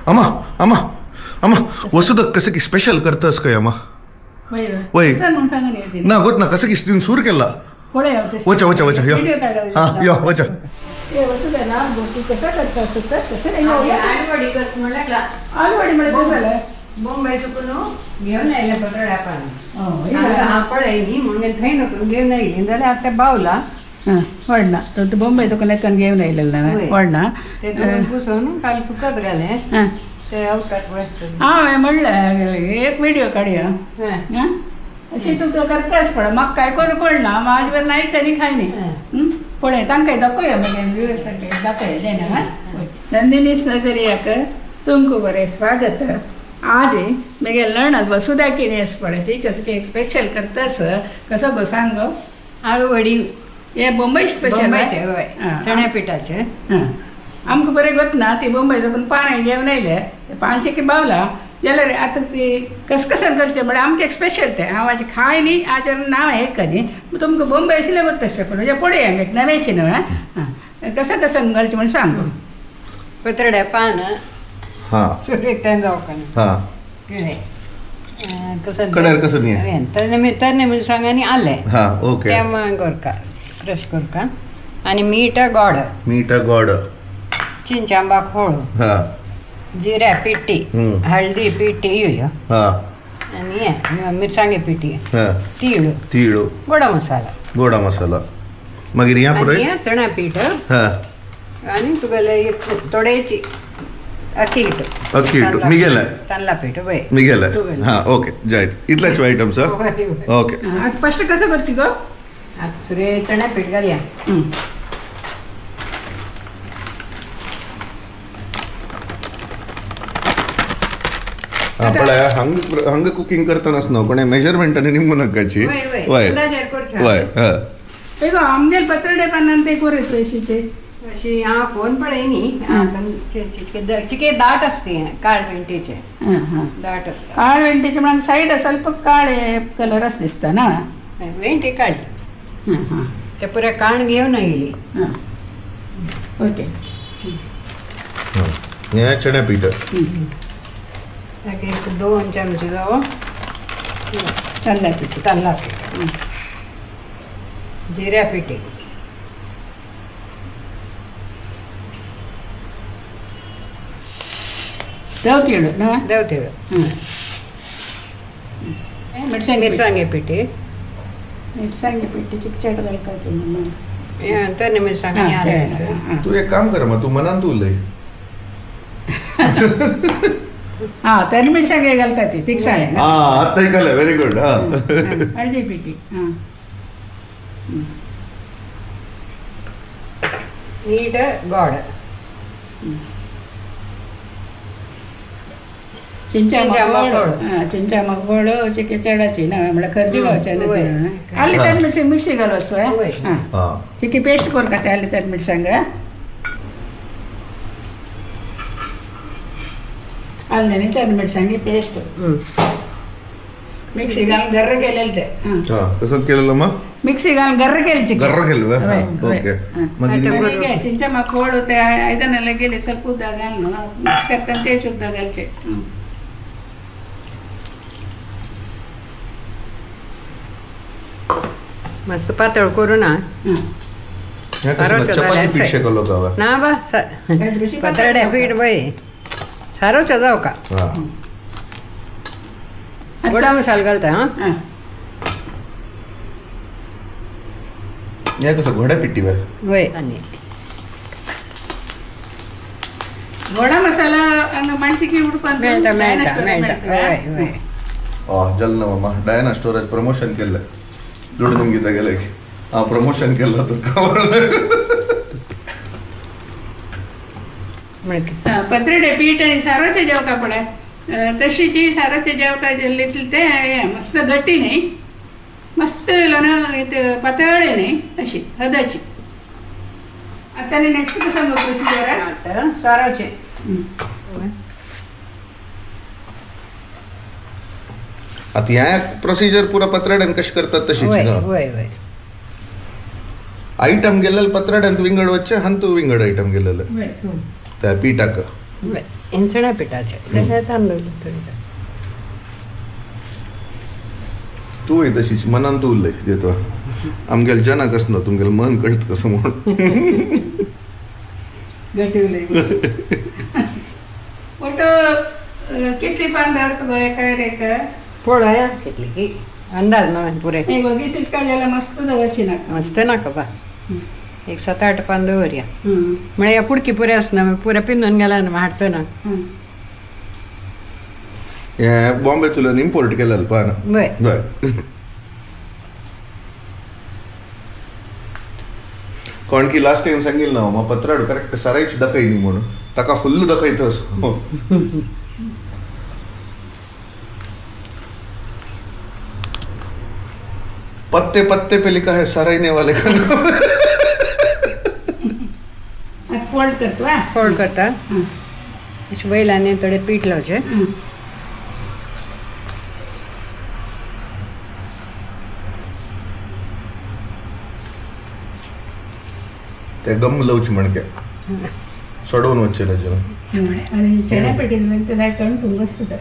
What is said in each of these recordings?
अम्मा अम्मा अम्मा वसुदा कसं की स्पेशल करतस काय अम्मा वय ना गोत ना कसं की स्टीन सूर केला वचा वचा वचा यो हा यो वचा मुंबई चुकून घेऊन आयले पत्रड्या पाणी आपण येईनी म्हणून थंय नको घेऊन आयली जाल्यार आता बावला व्हडना तो बॉम्बे तुका नेतान घेवन आयलेलो ना व्हडना ते पुसून काल सुकत घाले ते अवतात वाटतं हांवें म्हणलें एक व्हिडिओ काडया अशी तुका करतास पळय म्हाका काय करूं पडना म्हाजे बरें नायक तरी खाय न्ही पळय तांकां दाखोवया मागीर सगळे दाखोया जायना नंदिनी नजरियाक तुमको बरें स्वागत आज मेगे लर्नर वसुधा किणेस पळय ती कसं की एक स्पेशल करतास कसं गो सांग गो आळू वडी हे बॉम्बे स्पेशल चण्या पिठाचे आमकां बरें गोतना ती बॉम्बे देखून पाणी घेवन आयले ते पानशे की बावला जाल्यार आतां ती कसकसन करचें म्हळ्यार आमकां एक स्पेशल तें हांव आजी खाय न्ही आजर नांव हें न्ही तुमकां बॉम्बे आशिल्लें गोत तशें पूण म्हणजे पळय हांगा एक नवेंशें न्हू कसं कसन घालचें म्हण सांग पत्रड्या पान हा सुरेख तें जावका हा कसं कडेर कसं न्ही तरणे मिरसांग आनी आलें हा ओके तें करका क्रश करका आनी मीठ गोड चिंचांबा खोळू हा जिऱ्या पिठी हळदी पिठी यो हा आनी हें मिरसांगे पिठी हा तीळ गोडा मसाला मागीर या पुरे चणा पीठ हा आनी तुगेले थोडेची अक्की हिट मी गेलाय तांदळा पीठ वय मी गेलाय हा ओके जायत इतलेच आयटम्स ओके आज फस्ट कसं करती गो आता सुरे चण्या पीठ घालया पळय हंग कुकिंग करतानाच न्हू कोणे मेजरमेंट आनी निमू नकाची वय वय गो आमगेल पत्रडे पानान ते करीत अशी ते अशी हांव फोन पळय न्ही चिके दाट असते काळवेंटीचे दाट असता काळवेंटीचे म्हणून साईड ಸ್ವಲ್ಪ काळे कलर दिसता ना वेंटी काळी ते पुरे काण घेवन आयली ओके हे चण्या पीठ एक 2 चमचे जावं तांदळा पीठ जिऱ्या पिठी देवतीळ ना देवतीळ मिरसांगे पिठी मिरसांगे पिठी चिकचाट घालपाची तर मिरसांगे तू एक काम कर मग तू मनान तू लय हा तर मिरसांगे घालता ती तिखसाळे हा आता ऐकलं व्हेरी गुड हा हळदी पिठी मीठ गोड चिंचा मगोड चिके चडाची ना म्हळ्यार खर्ची गावचे आले तर मिक्सी घालस चिकी पेस्ट कर का ते आले तर मिरसांग आले तर मिरसांगी पेस्ट मिक्सी घालून गर्र केलेलं ते कसं केलेलं मग मिक्सी घालून गर्र केली चिकन गर्र केलं ओके चिंचा मगोड ते आयदनाला गेले तर सुद्धा घाल मिक्स करताना ते सुद्धा घालचे मस्त पातळ करू ना चपाती पीठ शेकलो का ना बा पत्रड्या पीठ बाई सारोच्या जाव का गोडा मसाला घालता हा या कसं घोड्या पिट्टी वय आणि गोडा मसाला माणसी की उडपान मेळटा वय वय जल ना मामा डायना स्टोरेज प्रमोशन केलं दुडून गीता गेलं की हा प्रमोशन केलं तर पत्रडे पीठ आणि सारोचे जेवका पडे तशी जी सारोचे जेवका जेल्ली ते मस्त गट्टी नाही मस्त पातळे नाही अशी हदाची आता नेक्स्ट कसं प्रोसिजर सारोचे आता ह्या प्रोसिजर पुरा पत्रड्यान कशी करतात तशीच ना आयटम गेलेलं पत्रड्यान विंगड वच्चे हंतू विंगड आयटम गेलेलं त्या पिठाक इंचण्या पिठाचे त्याच्यात तांदूळ थोडी तू आहे तशीच मनान तू उरलंय देतो आमगेल जनाक असना तुमगेल मन कळत कसं म्हणून गटिवलंय फोटो कितली पांढर काय रे का पोळ्या कितली की अंदाज ना पुरे एक बघीसीच काढलेला मस्त दवाची ना मस्त ना का बा एक 7-8 पान दवरया म्हणजे या पुडकी पुऱ्या असणं पुऱ्या पिंजून गेला ना हाडतो ना हे बॉम्बेतून इम्पोर्ट केलेलं पहा ना बर कारण की लास्ट टाइम सांगेल ना मग पत्राड करेक्ट सरायची दखाई नी म्हणून ताका फुल्ल दखायतस पत्ते पत्ते पे लिखा है सरायने वाले का नाम फोल्ड करतो फोल्ड करता बैलाने थोडे पीठ लावचे ते गम लवची म्हणके सोडवून वच्चेला जेवण आणि चण्या पेटीत ते काय करून टुंगस तर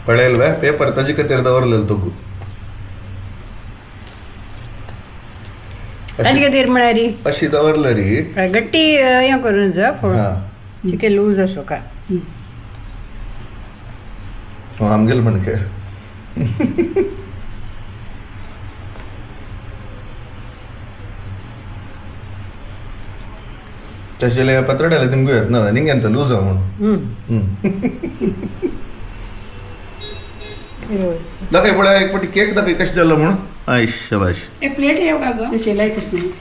पळेल पेपर ताजी कतेर दवरलेलं तो ताजी कतेर म्हळ्यारी अशी दवरलं री गट्टी हे करून जा चिके लूज असो का आमगेल म्हणके त्याच्या पत्राड्याला निमगू येत ना निंगेंत लूज म्हणून दाखय पळा एक पटी केक दाखय कशें जाल्लो म्हणून आय शाबाश एक प्लेट येव का गं तशी लायकच नाही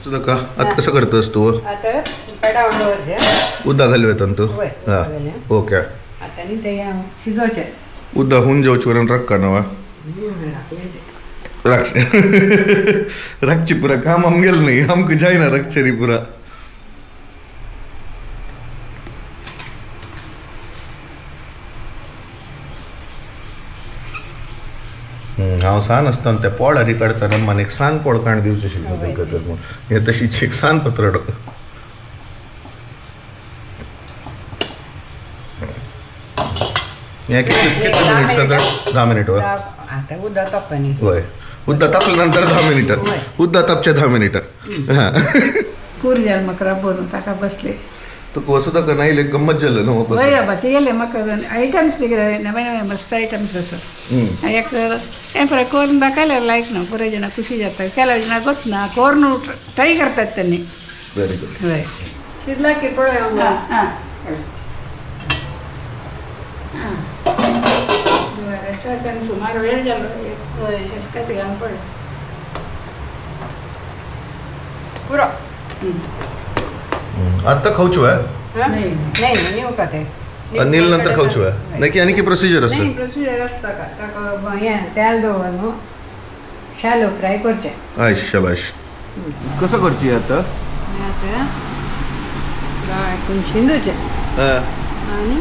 सुद्धा आता कसं करतस तू आता पेडा वरचे उद्दा घालू येतात तू हा ओके आता नी ते शिजवचे उद्दा होऊन जेवच वरून रख का नवा रखची पुरा काम आमगेल नाही आमक जायना रखचेरी पुरा हांव सान आसतना ते पोड हारी काडतना मन एक सान पोड काण दिवचें शिकलो तुमकां हे तशीच एक सान पत्रड हे कितले मिनिट साधारण 10 मिनिट आता उद्दा तापनी होय उद्दा तापल्यानंतर 10 मिनिटं उद्दा तापचे 10 मिनिटं कुरजार मकरा बनवून ताका बसले तुका वसुदा का नाही एक गंमत जालें न्हू वय बाबा ते गेले म्हाका आयटम्स नवे मस्त आयटम्स आसा एक हें पळय करून दाखयल्यार लायक ना पुराय जाणां खुशी जाता केल्या जाणां गोत ना करून ट्राय करतात त्यांनी व्हेरी गुड हय शिजला की पळय सुमार वेळ जालो काय ते घालून पळय पुरो आत्ता खाऊचो नाही नाही का ते नील नंतर खाऊचो नाही की आणि की प्रोसिजर असतं नाही प्रोसिजर असता का ताका हे तेल दवरून न्हू शॅलो फ्राय करचे आय शाबाश कसं करची आता आता फ्राय करून शिंदूचे आणि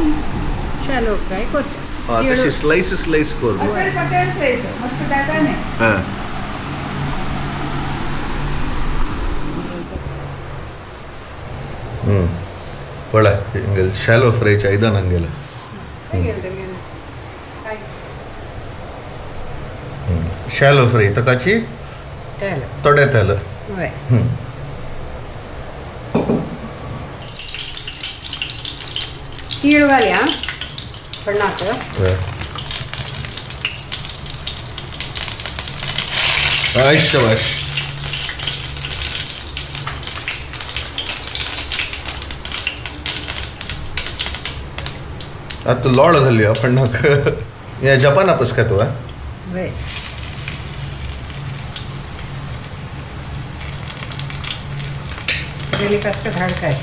शॅलो फ्राय करचे तशी स्लाइस कर मस्त काय नाही पळा हिंगेल शॅलो फ्रायच्या आयदान हंगेला शॅलो फ्राय तकाची तोडे तेल तीळ घाल्या पडनाक आय शाबाश आता लॉड घालूया पण या जपान आपस का तो कष्ट धाडकाय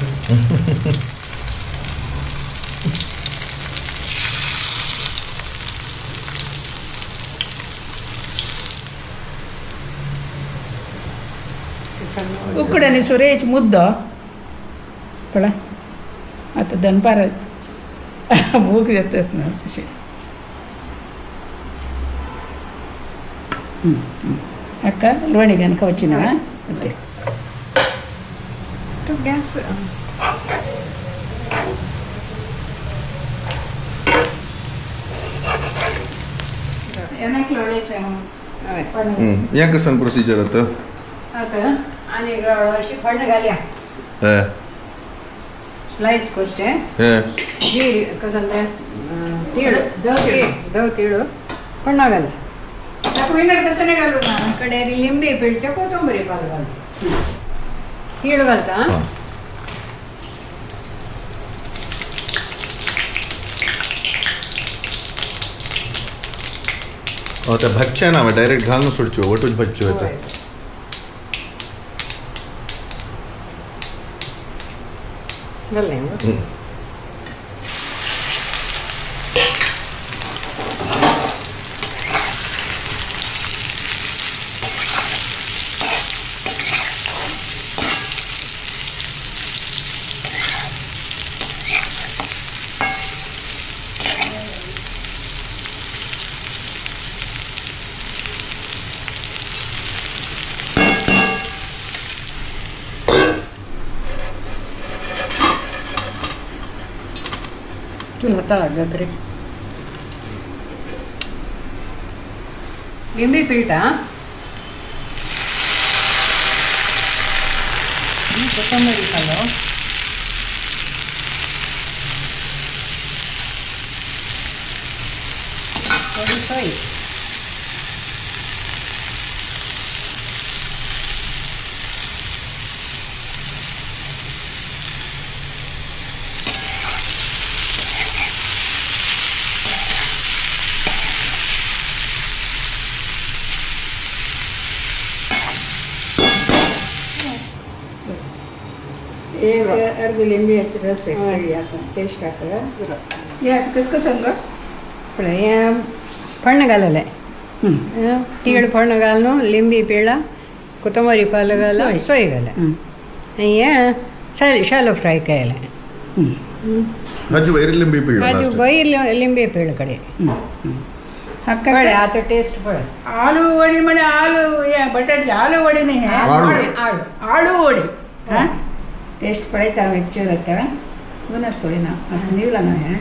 उकड्याने सुरेश मुद्दा पळा आता दनपार भूक येतेच ना तशी ಅಕ್ಕ ಲೋಣಿಗೆ ಅನ್ಕ ವಚ್ಚಿನ ಮತ್ತೆ ಗ್ಯಾಸ್ ಏನಕ್ಕೆ ಲೋಳಿ यां कसं प्रोसिजर आता आता आणि अशी फळणं घाल्या स्लाइस करते जीर कसं दव तिळ फळणं घालचं कसं नाही घालू ना कडे लिंबे पिळच्या कोथिंबरी पाल घालचं तीळ घालता त्या भज्या ना डायरेक्ट घालून सोडच्यो वटूच भज्यो होता घालले तुला तागत रे लिंबी पिळटा कोथिंबरी पालो थोडी सोय एक अर्धी लिंबीची रस आहे आता टेस्ट टाका या कसं सांगा हे फळणं घालले तीळ फळणं घालून लिंबी पिळा कोथिंबरी पाल घाला सोय घाला हे शालो फ्राय केले हजू वैर लिंबी पिळ हजू बैर लिंबे पिळ कಡೆ आता टेस्ट पड आलू वडी म्हणे आलू या बटाटे आलू वडी नाही आळू वडी हां टेस्ट पड़ता वेक्चूर आता गुना सोयना आता नीवला ना है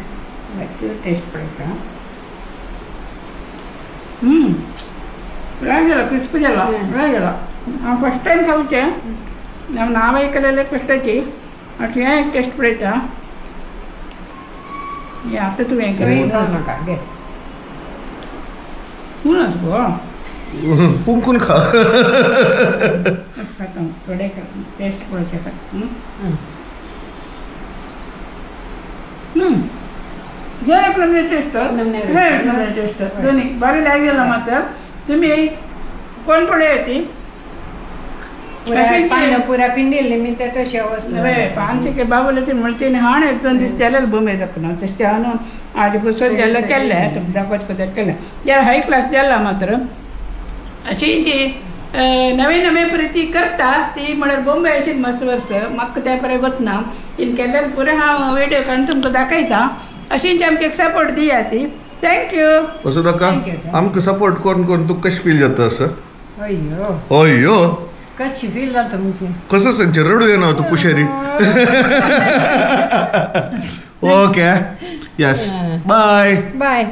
वेक्चूर टेस्ट पड़ता रागेला क्रिस्पी जाला रागेला फस्ट टाइम खाऊचे ನಾವು ನಾವೇ ಕಲೆಯಲ್ಲೇ ಫಸ್ಟ್ ಹಚ್ಚಿ ಅಷ್ಟು ಏನು ಟೇಸ್ಟ್ ಪಡೈತಾ आता तू हें कर हुनच गो फुंकून खा खाता थोडे टेस्ट पळोवचे हे एक नंबर टेस्ट हे एक नंबर टेस्ट दोन्ही बरी लागेल मात्र तुम्ही कोण पळे येते पुरा पिंडिल्ली मी त्या तशी अवस्था पानचे बाबूला ते म्हणते हाण एक दोन दीस केलें भूमी दखना तशें हांव आजी पुस्तक जाल्यार केल्लें दाखोवचे पद्दत केलें जाल्यार हाय क्लास जाला मात्र अशी जी नवे नवे प्रिती करता ती म्हळ्यार बॉम्बे अशी मस्त वर्स म्हाका त्या परे वतना तीन केल्यार पुरे हांव व्हिडिओ काडून तुमकां दाखयता अशींच आमकां सपोर्ट दिया ती थँक्यू वसुधा आमकां सपोर्ट कोण कोण तुका कशें फील जाता असं अय्यो अय्यो कशी फील जाता म्हणजे कसं सांगचे रडू येना तू कुशेरी ओके यस बाय बाय